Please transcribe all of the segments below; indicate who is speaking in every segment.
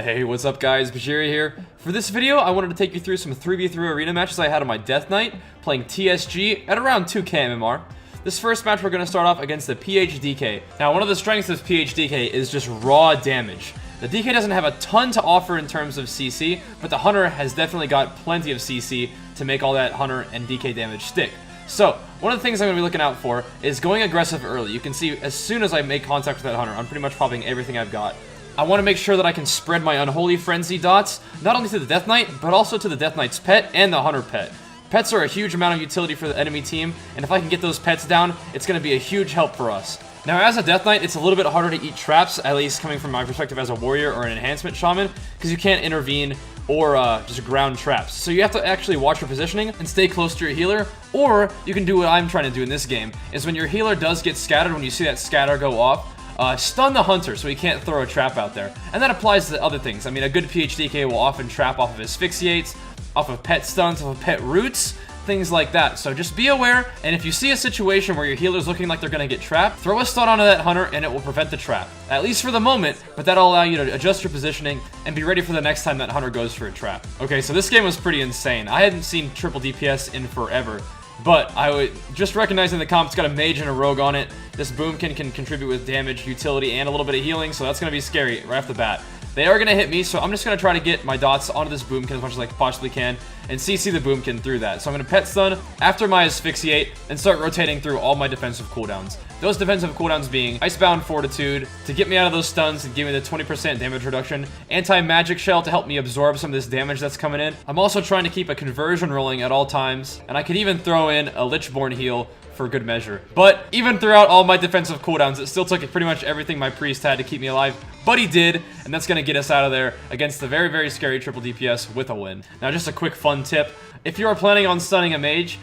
Speaker 1: Hey, what's up guys, Bajheera here. For this video, I wanted to take you through some 3v3 arena matches I had on my Death Knight, playing TSG at around 2k MMR. This first match we're going to start off against the PhDK. Now, one of the strengths of PhDK is just raw damage. The DK doesn't have a ton to offer in terms of CC, but the Hunter has definitely got plenty of CC to make all that Hunter and DK damage stick. So, one of the things I'm going to be looking out for is going aggressive early. You can see as soon as I make contact with that Hunter, I'm pretty much popping everything I've got. I want to make sure that I can spread my Unholy Frenzy dots, not only to the Death Knight, but also to the Death Knight's pet and the Hunter pet. Pets are a huge amount of utility for the enemy team, and if I can get those pets down, it's going to be a huge help for us. Now, as a Death Knight, it's a little bit harder to eat traps, at least coming from my perspective as a warrior or an enhancement shaman, because you can't intervene or just ground traps. So you have to actually watch your positioning and stay close to your healer, or you can do what I'm trying to do in this game, is when your healer does get scattered, when you see that scatter go off, stun the Hunter so he can't throw a trap out there. And that applies to other things. I mean, a good PhDK will often trap off of asphyxiates, off of pet stuns, off of pet roots, things like that. So just be aware, and if you see a situation where your healer's looking like they're going to get trapped, throw a stun onto that Hunter and it will prevent the trap. At least for the moment, but that'll allow you to adjust your positioning and be ready for the next time that Hunter goes for a trap. Okay, so this game was pretty insane. I hadn't seen triple DPS in forever. But I would just recognizing the comp, it's got a mage and a rogue on it. This boomkin can contribute with damage, utility, and a little bit of healing, so that's going to be scary right off the bat. They are going to hit me, so I'm just going to try to get my dots onto this boomkin as much as I possibly can and CC the boomkin through that. So I'm going to pet stun after my asphyxiate and start rotating through all my defensive cooldowns. Those defensive cooldowns being Icebound Fortitude to get me out of those stuns and give me the 20% damage reduction, Anti-Magic Shell to help me absorb some of this damage that's coming in. I'm also trying to keep a conversion rolling at all times, and I could even throw in a Lichborn heal for good measure. But even throughout all my defensive cooldowns, it still took pretty much everything my Priest had to keep me alive, but he did, and that's going to get us out of there against the very, very scary triple DPS with a win. Now, just a quick fun tip. If you are planning on stunning a mage,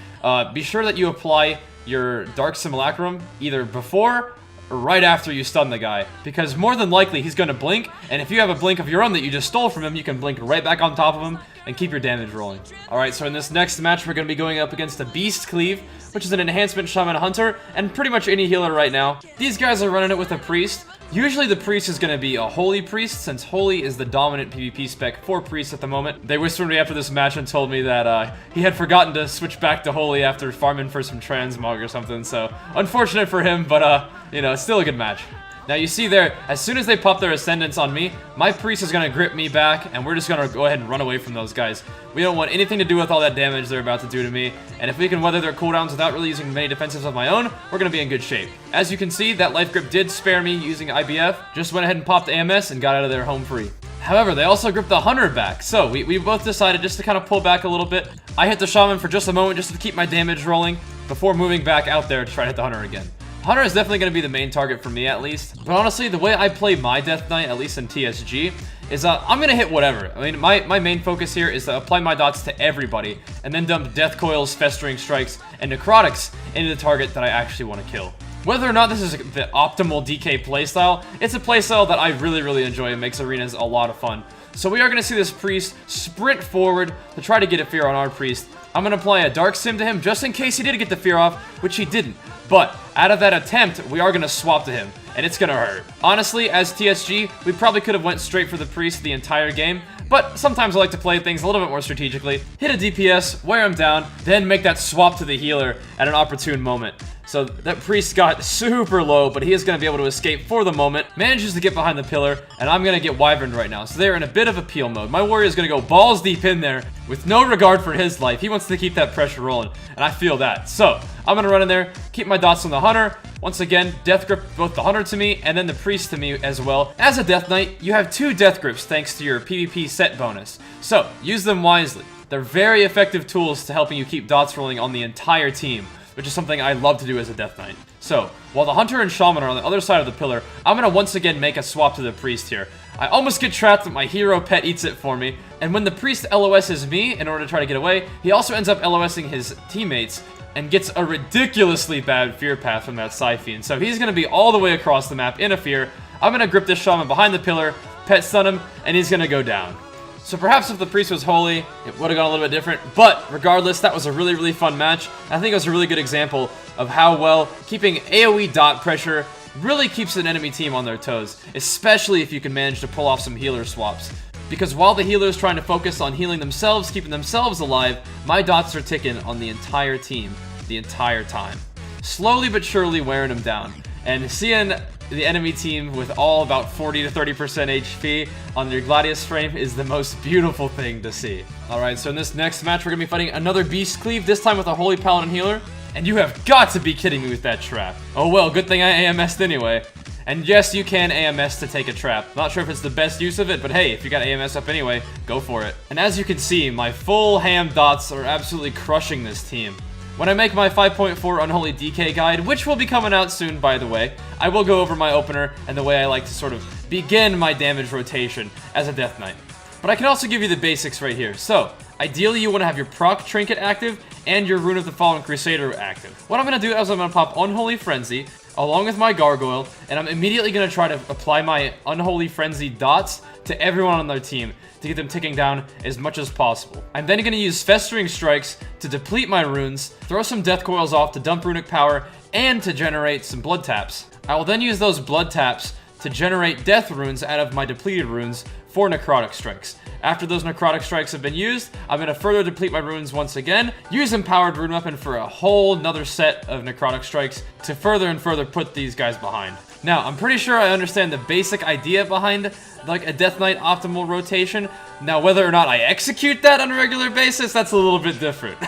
Speaker 1: be sure that you apply your Dark Simulacrum either before or right after you stun the guy, because more than likely he's going to blink, and if you have a blink of your own that you just stole from him, you can blink right back on top of him and keep your damage rolling. Alright, so in this next match, we're going to be going up against a Beast Cleave, which is an enhancement shaman hunter, and pretty much any healer right now. These guys are running it with a priest. Usually the priest is going to be a holy priest, since holy is the dominant PvP spec for priests at the moment. They whispered me after this match and told me that he had forgotten to switch back to holy after farming for some transmog or something, so unfortunate for him, but you know, it's still a good match. Now you see there, as soon as they pop their ascendants on me, my priest is going to grip me back, and we're just going to go ahead and run away from those guys. We don't want anything to do with all that damage they're about to do to me, and if we can weather their cooldowns without really using many defensives of my own, we're going to be in good shape. As you can see, that life grip did spare me using IBF, just went ahead and popped AMS and got out of there home free. However, they also gripped the Hunter back, so we both decided just to kind of pull back a little bit. I hit the Shaman for just a moment just to keep my damage rolling before moving back out there to try to hit the Hunter again. Hunter is definitely going to be the main target for me, at least. But honestly, the way I play my Death Knight, at least in TSG, is I'm going to hit whatever. I mean, my main focus here is to apply my dots to everybody, and then dump Death Coils, Festering Strikes, and Necrotics into the target that I actually want to kill. Whether or not this is the optimal DK playstyle, it's a playstyle that I really, really enjoy and makes arenas a lot of fun. So we are going to see this Priest sprint forward to try to get a fear on our Priest. I'm going to apply a Dark Sim to him just in case he did get the fear off, which he didn't. But out of that attempt, we are going to swap to him, and it's going to hurt. Honestly, as TSG, we probably could have went straight for the Priest the entire game, but sometimes I like to play things a little bit more strategically. Hit a DPS, wear him down, then make that swap to the healer at an opportune moment. So that Priest got super low, but he is going to be able to escape for the moment. Manages to get behind the pillar, and I'm going to get wyverned right now. So they're in a bit of a peel mode. My warrior is going to go balls deep in there with no regard for his life. He wants to keep that pressure rolling, and I feel that. So I'm going to run in there, keep my dots on the Hunter. Once again, Death Grip both the Hunter to me and then the Priest to me as well. As a Death Knight, you have 2 Death Grips thanks to your PvP set bonus. So use them wisely. They're very effective tools to helping you keep dots rolling on the entire team, which is something I love to do as a Death Knight. So, while the Hunter and Shaman are on the other side of the pillar, I'm going to once again make a swap to the Priest here. I almost get trapped, but my hero pet eats it for me, and when the Priest LOSs me in order to try to get away, he also ends up LOSing his teammates, and gets a ridiculously bad fear path from that Siphene. So he's going to be all the way across the map in a fear. I'm going to grip this Shaman behind the pillar, pet stun him, and he's going to go down. So perhaps if the Priest was holy, it would have gone a little bit different. But regardless, that was a really, really fun match. I think it was a really good example of how well keeping AoE dot pressure really keeps an enemy team on their toes, especially if you can manage to pull off some healer swaps. Because while the healer is trying to focus on healing themselves, keeping themselves alive, my dots are ticking on the entire team, the entire time. Slowly but surely wearing them down. And seeing the enemy team with all about 40 to 30% HP on their Gladius frame is the most beautiful thing to see. Alright, so in this next match, we're going to be fighting another Beast Cleave, this time with a Holy Paladin healer. And you have got to be kidding me with that trap. Oh well, good thing I AMS'd anyway. And yes, you can AMS to take a trap. Not sure if it's the best use of it, but hey, if you got AMS up anyway, go for it. And as you can see, my full ham dots are absolutely crushing this team. When I make my 5.4 Unholy DK guide, which will be coming out soon, by the way, I will go over my opener and the way I like to sort of begin my damage rotation as a Death Knight. But I can also give you the basics right here. So, ideally you want to have your proc trinket active and your Rune of the Fallen Crusader active. What I'm going to do is I'm going to pop Unholy Frenzy along with my Gargoyle, and I'm immediately going to try to apply my Unholy Frenzy dots to everyone on their team to get them ticking down as much as possible. I'm then going to use Festering Strikes to deplete my runes, throw some Death Coils off to dump runic power, and to generate some blood taps. I will then use those blood taps to generate death runes out of my depleted runes for necrotic strikes. After those necrotic strikes have been used, I'm going to further deplete my runes once again, use Empowered Rune Weapon for a whole nother set of necrotic strikes to further and further put these guys behind. Now, I'm pretty sure I understand the basic idea behind like a Death Knight optimal rotation. Now, whether or not I execute that on a regular basis, that's a little bit different.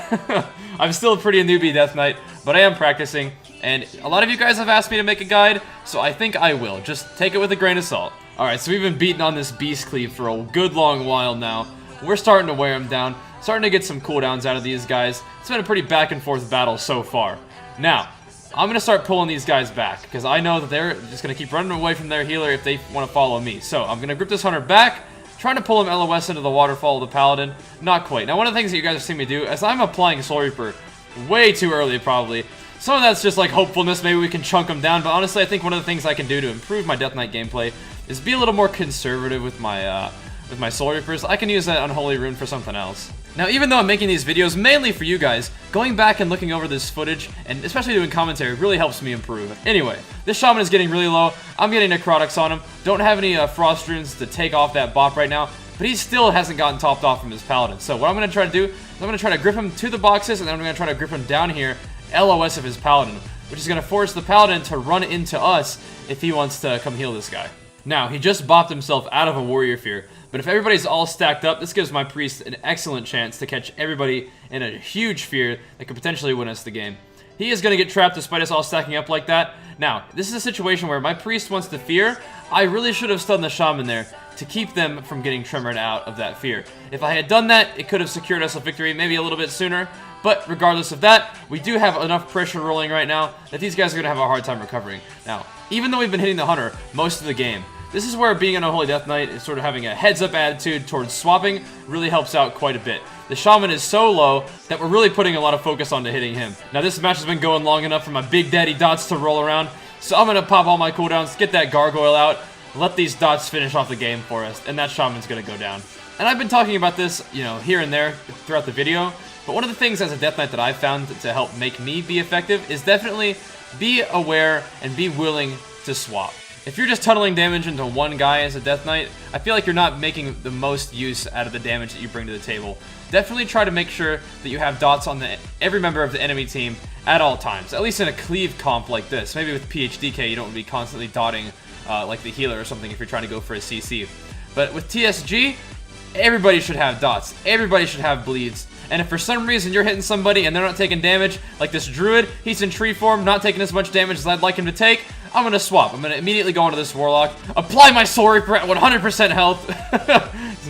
Speaker 1: I'm still a pretty newbie Death Knight, but I am practicing, and a lot of you guys have asked me to make a guide, so I think I will. Just take it with a grain of salt. Alright, so we've been beating on this Beast Cleave for a good long while now. We're starting to wear them down, starting to get some cooldowns out of these guys. It's been a pretty back and forth battle so far. Now, I'm going to start pulling these guys back, because I know that they're just going to keep running away from their healer if they want to follow me. So, I'm going to grip this hunter back, trying to pull him LOS into the waterfall of the Paladin. Not quite. Now, one of the things that you guys have seen me do is I'm applying Soul Reaper way too early, probably. Some of that's just like hopefulness, maybe we can chunk them down, but honestly, I think one of the things I can do to improve my Death Knight gameplay is be a little more conservative with my Soul Reapers. I can use that Unholy Rune for something else. Now, even though I'm making these videos mainly for you guys, going back and looking over this footage, and especially doing commentary, really helps me improve. Anyway, this Shaman is getting really low. I'm getting Necrotics on him. Don't have any Frost Runes to take off that bop right now, but he still hasn't gotten topped off from his Paladin. So what I'm going to try to do is I'm going to try to grip him to the boxes, and then I'm going to try to grip him down here, LOS of his Paladin, which is going to force the Paladin to run into us if he wants to come heal this guy. Now, he just bopped himself out of a Warrior Fear, but if everybody's all stacked up, this gives my Priest an excellent chance to catch everybody in a huge fear that could potentially win us the game. He is going to get trapped despite us all stacking up like that. Now, this is a situation where my Priest wants to fear. I really should have stunned the Shaman there to keep them from getting tremoured out of that fear. If I had done that, it could have secured us a victory maybe a little bit sooner. But regardless of that, we do have enough pressure rolling right now that these guys are going to have a hard time recovering. Now, even though we've been hitting the Hunter most of the game, this is where being an Unholy Death Knight is sort of having a heads-up attitude towards swapping really helps out quite a bit. The Shaman is so low that we're really putting a lot of focus onto hitting him. Now, this match has been going long enough for my Big Daddy dots to roll around, so I'm going to pop all my cooldowns, get that Gargoyle out, let these dots finish off the game for us, and that Shaman's going to go down. And I've been talking about this, you know, here and there throughout the video, but one of the things as a Death Knight that I've found to help make me be effective is definitely be aware and be willing to swap. If you're just tunneling damage into one guy as a Death Knight, I feel like you're not making the most use out of the damage that you bring to the table. Definitely try to make sure that you have dots on every member of the enemy team at all times, at least in a cleave comp like this. Maybe with PhDK you don't want to be constantly dotting like the healer or something if you're trying to go for a CC. But with TSG, everybody should have dots. Everybody should have bleeds. And if for some reason you're hitting somebody and they're not taking damage, like this Druid, he's in tree form, not taking as much damage as I'd like him to take, I'm going to swap. I'm going to immediately go into this Warlock, apply my Soul Reaper at 100% health.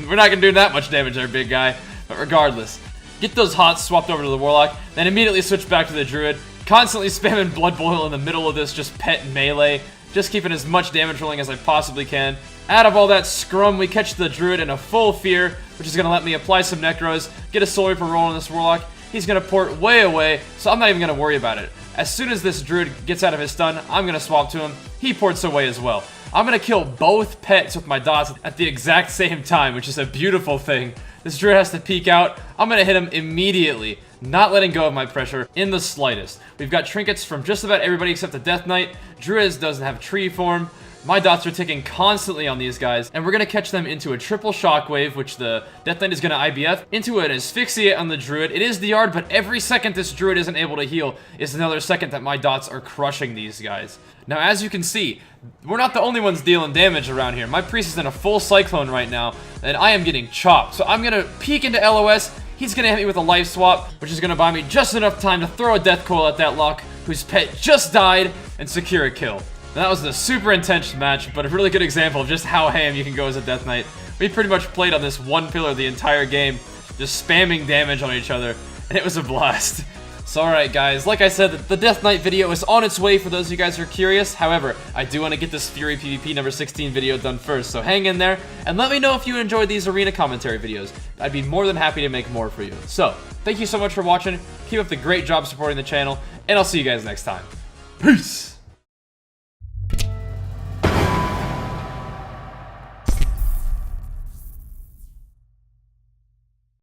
Speaker 1: We're not going to do that much damage there, big guy. But regardless, get those hots swapped over to the Warlock, then immediately switch back to the Druid, constantly spamming Blood Boil in the middle of this just pet melee, just keeping as much damage rolling as I possibly can. Out of all that scrum, we catch the Druid in a full fear, which is going to let me apply some Necros, get a Soul Reaper roll on this Warlock. He's going to port way away, so I'm not even going to worry about it. As soon as this Druid gets out of his stun, I'm going to swap to him. He ports away as well. I'm going to kill both pets with my dots at the exact same time, which is a beautiful thing. This Druid has to peek out. I'm going to hit him immediately, not letting go of my pressure in the slightest. We've got trinkets from just about everybody except the Death Knight. Druid doesn't have tree form. My dots are ticking constantly on these guys, and we're gonna catch them into a triple shockwave, which the Death Knight is gonna IBF, into an asphyxiate on the Druid. It is the yard, but every second this Druid isn't able to heal is another second that my dots are crushing these guys. Now, as you can see, we're not the only ones dealing damage around here. My Priest is in a full Cyclone right now, and I am getting chopped. So I'm gonna peek into LOS. He's gonna hit me with a life swap, which is gonna buy me just enough time to throw a Death Coil at that Lock, whose pet just died, and secure a kill. Now, that was a super intense match, but a really good example of just how ham you can go as a Death Knight. We pretty much played on this one pillar the entire game, just spamming damage on each other, and it was a blast. So alright guys, like I said, the Death Knight video is on its way for those of you guys who are curious. However, I do want to get this Fury PvP number 16 video done first, so hang in there, and let me know if you enjoyed these arena commentary videos. I'd be more than happy to make more for you. So, thank you so much for watching, keep up the great job supporting the channel, and I'll see you guys next time. Peace!